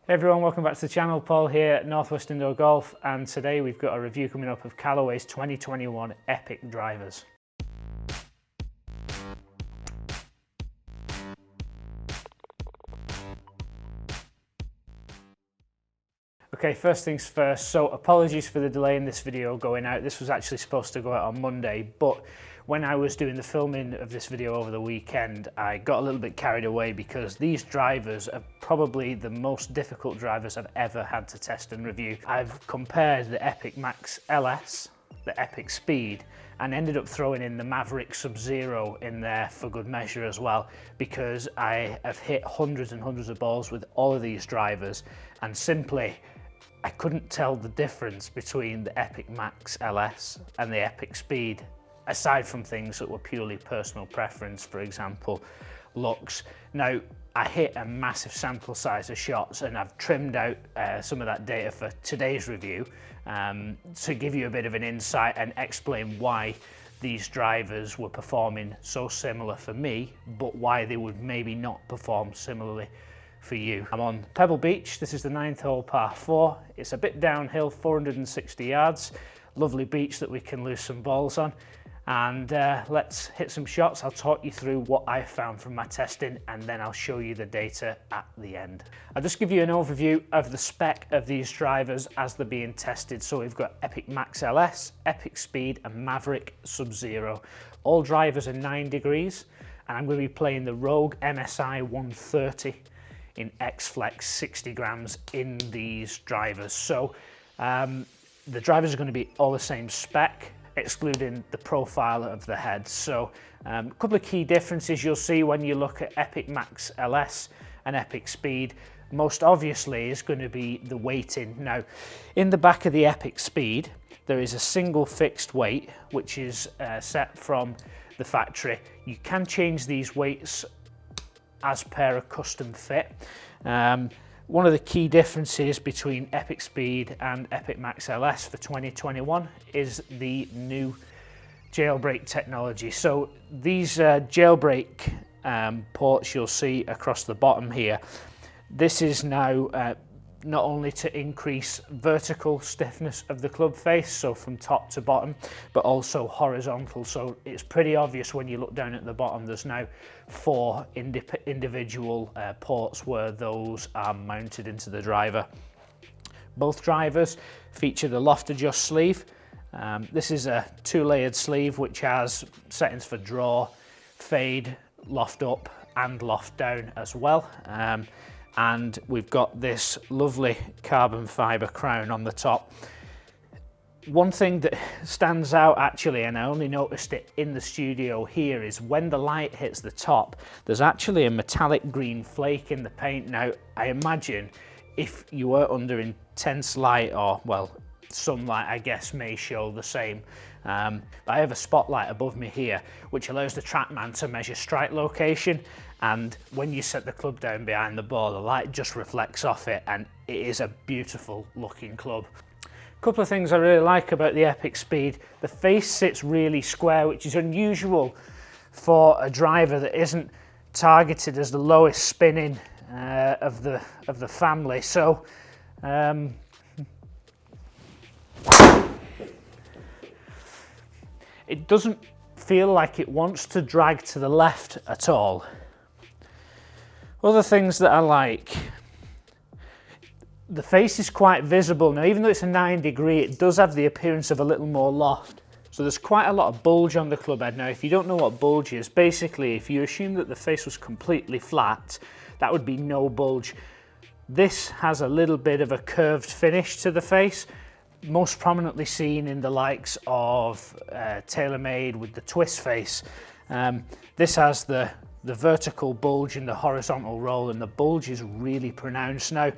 Hey everyone, welcome back to the channel. Paul here at Northwest Indoor Golf, and today we've got a review coming up of Callaway's 2021 Epic drivers. Okay, first things first, so apologies for the delay in this video going out. This was actually supposed to go out on Monday, but when I was doing the filming of this video over the weekend, I got a little bit carried away because these drivers are probably the most difficult drivers I've ever had to test and review. I've compared the Epic Max LS, the Epic Speed, and ended up throwing in the Maverick Sub-Zero in there for good measure as well, because I have hit hundreds and hundreds of balls with all of these drivers, and simply I couldn't tell the difference between the Epic Max LS and the Epic Speed, aside from things that were purely personal preference, for example, looks. Now, I hit a massive sample size of shots, and I've trimmed out some of that data for today's review to give you a bit of an insight and explain why these drivers were performing so similar for me, but why they would maybe not perform similarly for you. I'm on Pebble Beach. This is the 9th hole par 4. It's a bit downhill, 460 yards. Lovely beach that we can lose some balls on. And let's hit some shots. I'll talk you through what I found from my testing, and then I'll show you the data at the end. I'll just give you an overview of the spec of these drivers as they're being tested. So we've got Epic Max LS, Epic Speed, and Maverick Sub-Zero. All drivers are 9 degrees, and I'm going to be playing the Rogue MSI 130 in X-Flex 60 grams in these drivers. So the drivers are going to be all the same spec, excluding the profile of the head. So a couple of key differences you'll see when you look at Epic Max LS and Epic Speed. Most obviously is going to be the weighting. Now, in the back of the Epic Speed, there is a single fixed weight, which is set from the factory. You can change these weights as per a custom fit. One of the key differences between Epic Speed and Epic Max LS for 2021 is the new jailbreak technology. So these jailbreak ports you'll see across the bottom here, this is now not only to increase vertical stiffness of the club face, so from top to bottom, but also horizontal. So it's pretty obvious when you look down at the bottom, there's now 4 individual ports where those are mounted into the driver. Both drivers feature the loft adjust sleeve. This is a 2-layered sleeve which has settings for draw, fade, loft up and loft down as well. And we've got this lovely carbon fibre crown on the top. One thing that stands out actually, and I only noticed it in the studio here, is when the light hits the top, there's actually a metallic green flake in the paint. Now, I imagine if you were under intense light, or well, sunlight I guess may show the same. But I have a spotlight above me here which allows the TrackMan to measure strike location, and when you set the club down behind the ball, the light just reflects off it, and it is a beautiful looking club. A couple of things I really like about the Epic Speed: the face sits really square, which is unusual for a driver that isn't targeted as the lowest spinning of the family. So it doesn't feel like it wants to drag to the left at all. Other things that I like: the face is quite visible. Now, even though it's a 9 degree, it does have the appearance of a little more loft. So there's quite a lot of bulge on the club head. Now, if you don't know what bulge is, basically if you assume that the face was completely flat, that would be no bulge. This has a little bit of a curved finish to the face, most prominently seen in the likes of TaylorMade with the twist face. This has the vertical bulge and the horizontal roll, and the bulge is really pronounced. Now,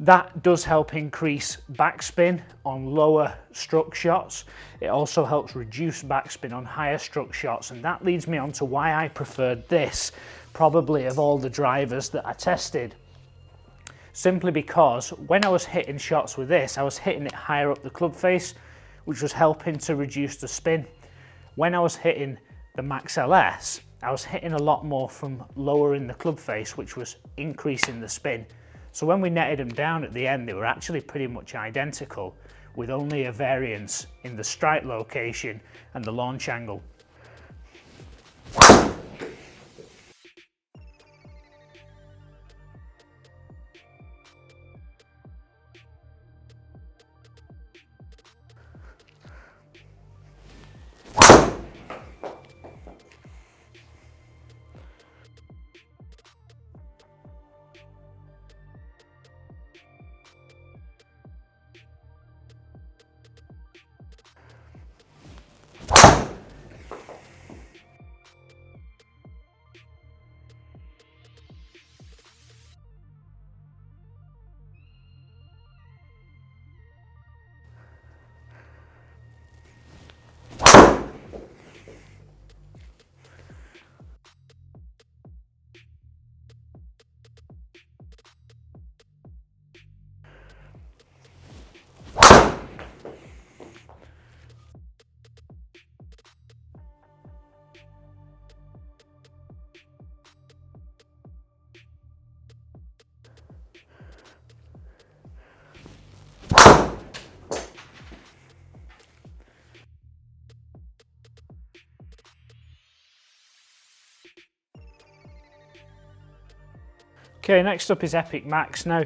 that does help increase backspin on lower struck shots. It also helps reduce backspin on higher struck shots, and that leads me on to why I preferred this probably of all the drivers that I tested. Simply because when I was hitting shots with this, I was hitting it higher up the club face, which was helping to reduce the spin. When I was hitting the Max LS, I was hitting a lot more from lower in the club face, which was increasing the spin. So when we netted them down at the end, they were actually pretty much identical, with only a variance in the strike location and the launch angle. Okay, next up is Epic Max. Now,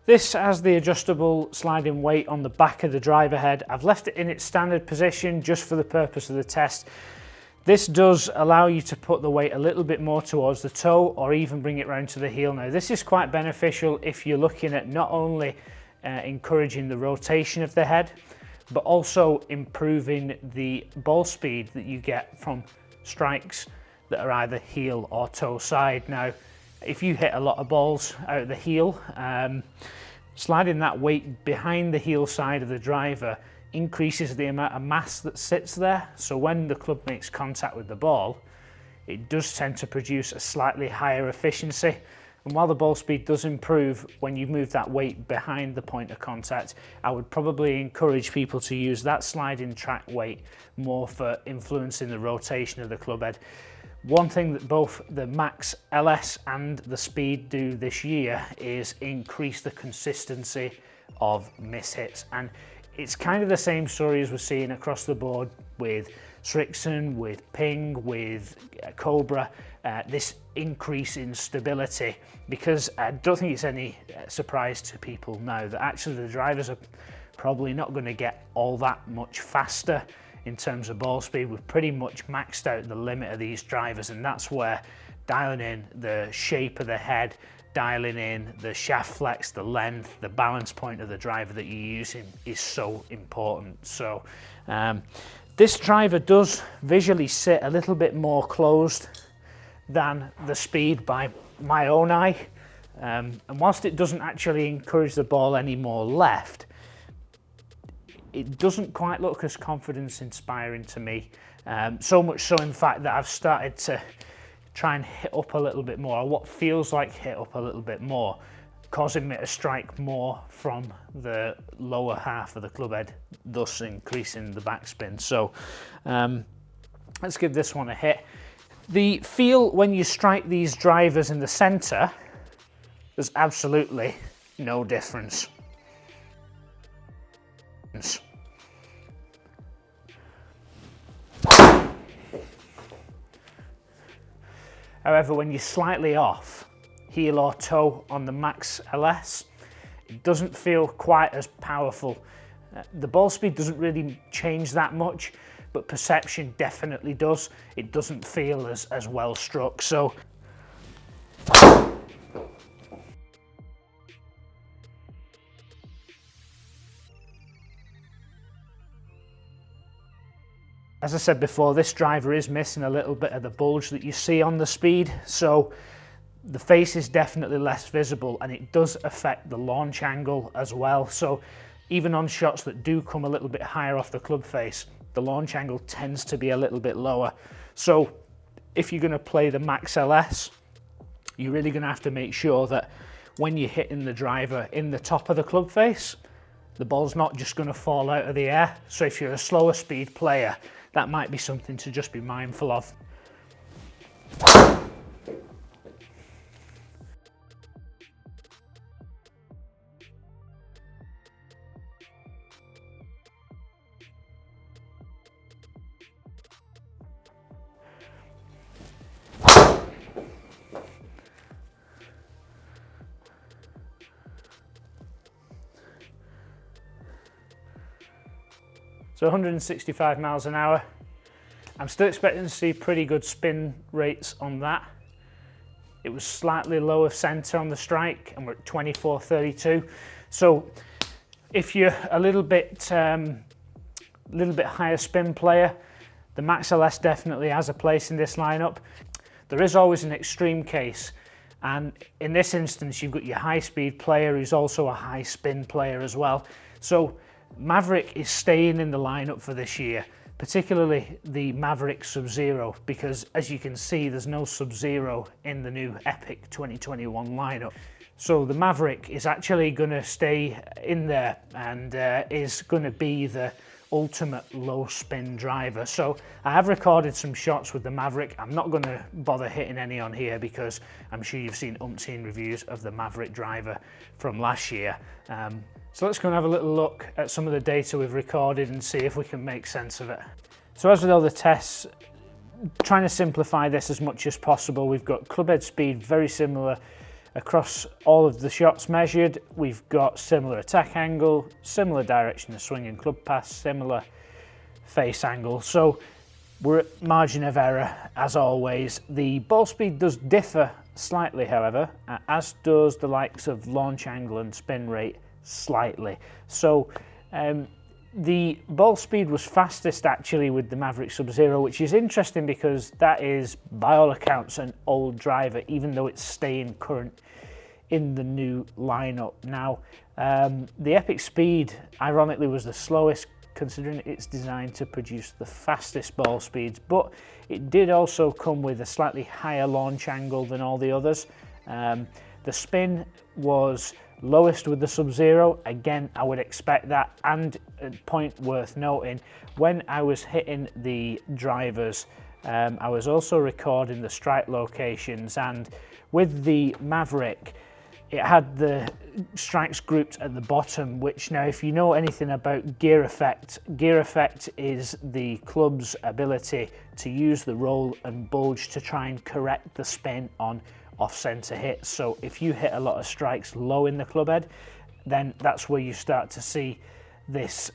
this has the adjustable sliding weight on the back of the driver head. I've left it in its standard position just for the purpose of the test. This does allow you to put the weight a little bit more towards the toe or even bring it round to the heel. Now, this is quite beneficial if you're looking at not only encouraging the rotation of the head, but also improving the ball speed that you get from strikes that are either heel or toe side. Now, if you hit a lot of balls out of the heel, sliding that weight behind the heel side of the driver increases the amount of mass that sits there. So when the club makes contact with the ball, it does tend to produce a slightly higher efficiency. And while the ball speed does improve when you move that weight behind the point of contact, I would probably encourage people to use that sliding track weight more for influencing the rotation of the club head. One thing that both the Max LS and the Speed do this year is increase the consistency of miss hits, and it's kind of the same story as we're seeing across the board with Srixon, with Ping, with Cobra, this increase in stability, because I don't think it's any surprise to people now that actually the drivers are probably not going to get all that much faster in terms of ball speed. We've pretty much maxed out the limit of these drivers, and that's where dialing in the shape of the head, dialing in the shaft flex, the length, the balance point of the driver that you're using is so important. So this driver does visually sit a little bit more closed than the Speed by my own eye, and whilst it doesn't actually encourage the ball any more left, it doesn't quite look as confidence inspiring to me. So much so, in fact, that I've started to try and hit up a little bit more, or what feels like hit up a little bit more, causing me to strike more from the lower half of the club head, thus increasing the backspin. So let's give this one a hit. The feel when you strike these drivers in the center, there's absolutely no difference. However, when you're slightly off, heel or toe on the Max LS, it doesn't feel quite as powerful. The ball speed doesn't really change that much, but perception definitely does. It doesn't feel as well struck. So as I said before, this driver is missing a little bit of the bulge that you see on the Speed, so the face is definitely less visible, and it does affect the launch angle as well. So even on shots that do come a little bit higher off the club face, the launch angle tends to be a little bit lower. So if you're going to play the Max LS, you're really going to have to make sure that when you're hitting the driver in the top of the club face, the ball's not just going to fall out of the air. So if you're a slower speed player, that might be something to just be mindful of. So 165 miles an hour. I'm still expecting to see pretty good spin rates on that. It was slightly lower center on the strike and we're at 24.32. So if you're a little bit higher spin player, the Max LS definitely has a place in this lineup. There is always an extreme case, and in this instance you've got your high speed player who's also a high spin player as well. So Maverick is staying in the lineup for this year, particularly the Maverick Sub-Zero, because as you can see there's no Sub-Zero in the new Epic 2021 lineup. So the Maverick is actually going to stay in there and is going to be the ultimate low spin driver. So I have recorded some shots with the Maverick. I'm not going to bother hitting any on here because I'm sure you've seen umpteen reviews of the Maverick driver from last year. So let's go and have a little look at some of the data we've recorded and see if we can make sense of it. So as with all the tests, trying to simplify this as much as possible, we've got club head speed very similar across all of the shots measured. We've got similar attack angle, similar direction of swing and club pass, similar face angle. So we're at margin of error as always. The ball speed does differ slightly, however, as does the likes of launch angle and spin rate slightly. So the ball speed was fastest actually with the Maverick Sub-Zero, which is interesting because that is by all accounts an old driver, even though it's staying current in the new lineup. Now the Epic Speed ironically was the slowest, considering it's designed to produce the fastest ball speeds, but it did also come with a slightly higher launch angle than all the others. The spin was lowest with the Sub-Zero. Again, I would expect that, and a point worth noting, when I was hitting the drivers, I was also recording the strike locations, and with the Maverick it had the strikes grouped at the bottom, which now if you know anything about gear effect is the club's ability to use the roll and bulge to try and correct the spin on off-center hits. So if you hit a lot of strikes low in the club head, then that's where you start to see this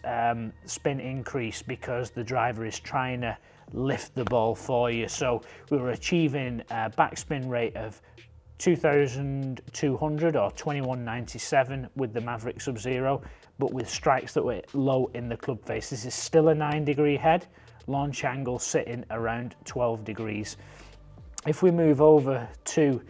spin increase because the driver is trying to lift the ball for you. So we were achieving a backspin rate of 2,200 or 2197 with the Maverick Sub-Zero, but with strikes that were low in the club face. This is still a 9-degree head, launch angle sitting around 12 degrees. If we move over to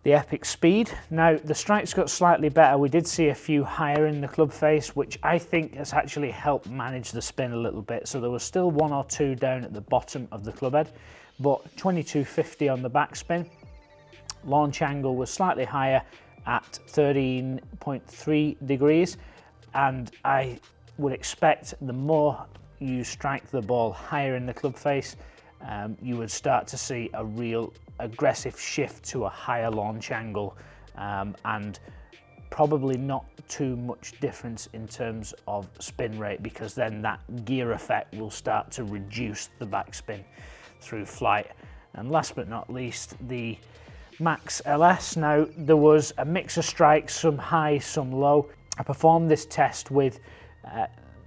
the Epic Speed, now the strikes got slightly better. We did see a few higher in the club face, which I think has actually helped manage the spin a little bit. So there was still one or two down at the bottom of the club head, but 2250 on the backspin. Launch angle was slightly higher at 13.3 degrees, and I would expect the more you strike the ball higher in the club face, you would start to see a real aggressive shift to a higher launch angle, and probably not too much difference in terms of spin rate, because then that gear effect will start to reduce the backspin through flight. And last but not least, the Max LS. Now there was a mix of strikes, some high, some low. I performed this test with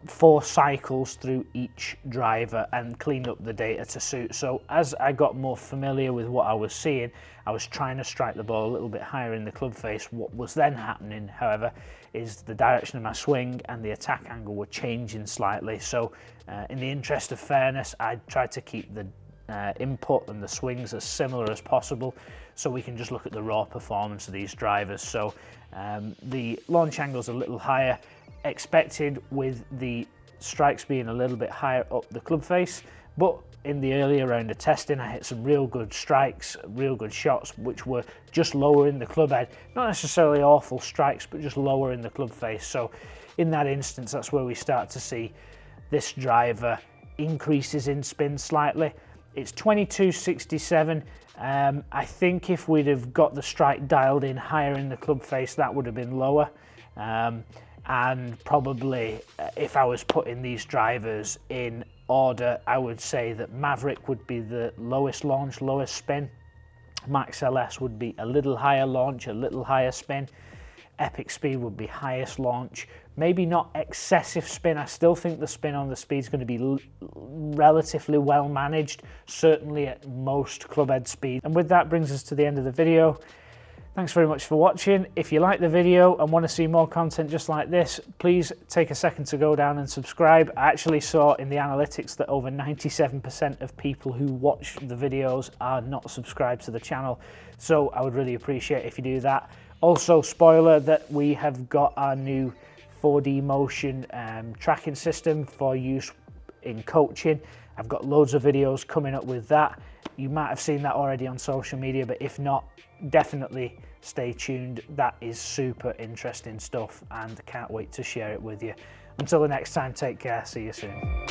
4 cycles through each driver and cleaned up the data to suit. So as I got more familiar with what I was seeing, I was trying to strike the ball a little bit higher in the club face. What was then happening, however, is the direction of my swing and the attack angle were changing slightly. So in the interest of fairness, I tried to keep the input and the swings as similar as possible, so we can just look at the raw performance of these drivers. So the launch angle is a little higher, expected with the strikes being a little bit higher up the club face, but in the earlier round of testing I hit some real good strikes, real good shots which were just lower in the club head. Not necessarily awful strikes, but just lower in the club face. So in that instance, that's where we start to see this driver increases in spin slightly. It's 2267. I think if we'd have got the strike dialed in higher in the club face, that would have been lower. And probably if I was putting these drivers in order, I would say that Maverick would be the lowest launch, lowest spin. Max LS would be a little higher launch, a little higher spin. epic speed would be highest launch. Maybe not excessive spin. I still think the spin on the speed is going to be relatively well managed, certainly at most clubhead speed. And with that brings us to the end of the video. Thanks very much for watching. If you like the video and want to see more content just like this, please take a second to go down and subscribe. I actually saw in the analytics that over 97% of people who watch the videos are not subscribed to the channel. So I would really appreciate if you do that. Also, spoiler that we have got our new 4D motion tracking system for use in coaching. I've got loads of videos coming up with that. You might have seen that already on social media, but if not, definitely stay tuned. That is super interesting stuff and can't wait to share it with you. Until the next time, take care. See you soon.